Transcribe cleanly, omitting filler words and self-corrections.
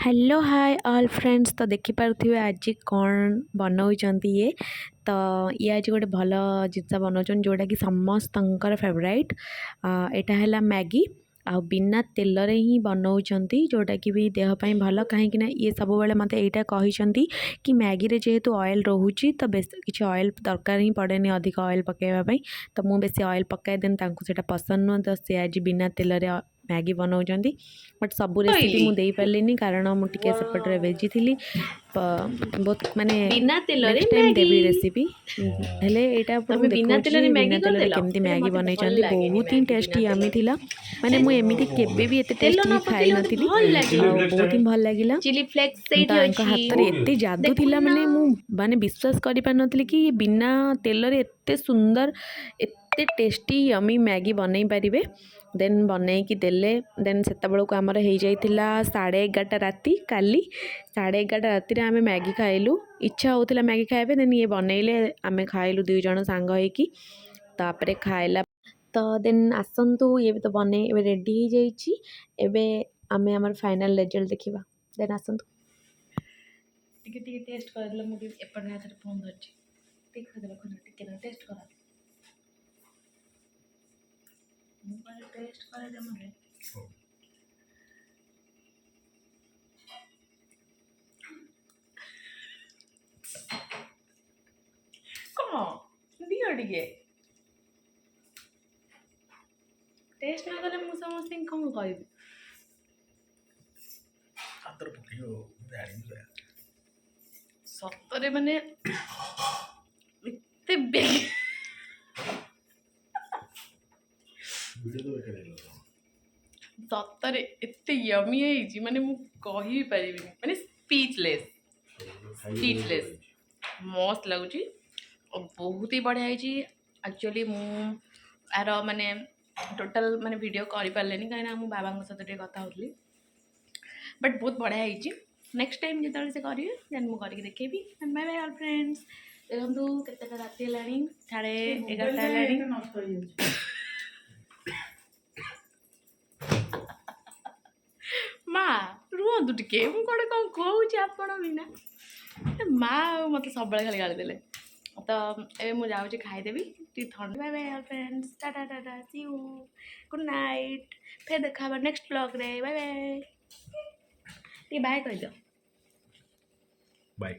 Hello hi all friends. तो देखिपे आज कौन बनाऊँच ये तो ये आज गोटे भल जिनस बनाऊँ जोटा कि समस्त फेवरेट यहाँ है मैगी आ बिना तेल रे ही बनाऊँच जोटा कि भी देहपाई भल कहीं ये सब बेले मत यहाँ कहते कि मैगी रे जेहेतु ऑयल रोचे तो बेस किसी ऑयल दरकार ही पड़ेनि अधिक ऑयल पकड़ापी तो मुझे बेसी ऑयल पकाए देन से पसंद नुह तो सी आज बिना तेल रे मैगी बनाऊँ बट सब रेसिपी मुझे पारे कारण मुझे सेपटे बेजी थी बहुत माने बिना तेल रे नेक्स्ट टाइम मैगी देवी रेसिपी हेले एटा तमे आपको बिना देखो तेल रे बिना मैगी तेल रे करदेल केमती तेरे मैगी मते बनई भल लागेनी बहुत ही मैगी बिना टेस्टी तेल यमी रे थिला माने मु एमिति केबे भी एते तेल टेस्टी न खाई पकेले मते नथिली भल लागेनी बहुत ही भल लागिला चिली फ्लेक्स तो सेठी आंका अछि हाथ रे एते जादू थिला देखुन माने मु माने विश्वास करि पार नथिली कि बिना तेल रे एते सुंदर एते टेस्टी यमी मैगी बनई पारिबे देन बनई देले देन सेता बेलको आमर हो जाइतिला 11:30 राति काली 11:30 राति आमे मैगी खाइलु इच्छा होतिला मैगी खाइबे देन ये बनैले आमे खाइलु दुई जण सांग होइकी तापरे खाइला तो देन आसतु ये भी तो बने रेडी हो जाइए एबे आमे हमर फाइनल रिजल्ट देखिबा देन आसतु टिके टेस्ट कर देला मुझे एपट हाथ रे फोन धरछि टिके देला कोन टिके टेस्ट कर मोबाइल टेस्ट कर दे मरे कौन दियो टिके टेस्ट ना कले मु समस्त कौन कहबी हातर पकियो जानी सतरे माने एते बेग वीडियो तो देखे सतरे एते यमी है माने मु कहि परिबिनी माने स्पीचलेस मस्त लगुची और बहुत ही बढ़िया है एक्चुअली मु यार माने टोटल माने वीडियो करि पारलेनी काहे ना मु बाबा सहित टे कथा होतली बट बहुत बढ़िया है नेक्स्ट टाइम जो से करिए देन मु करके देखेबी and bye bye all friends देखंतु केतेटा राति हेलानी 11:30 हेलानी माँ रुहतु टिके मु कौन कौन कहूँ आपण बिना माँ मत सब खाली गाड़ी देले तो ए मु जाऊँ खाईदेवी टी ठंड बाय बाय फ्रेंड्स टाटा टाटा सी यू गुड नाइट फिर देखा नेक्स्ट ब्लॉग रे बाय बाय टी बाय कह दो बाय।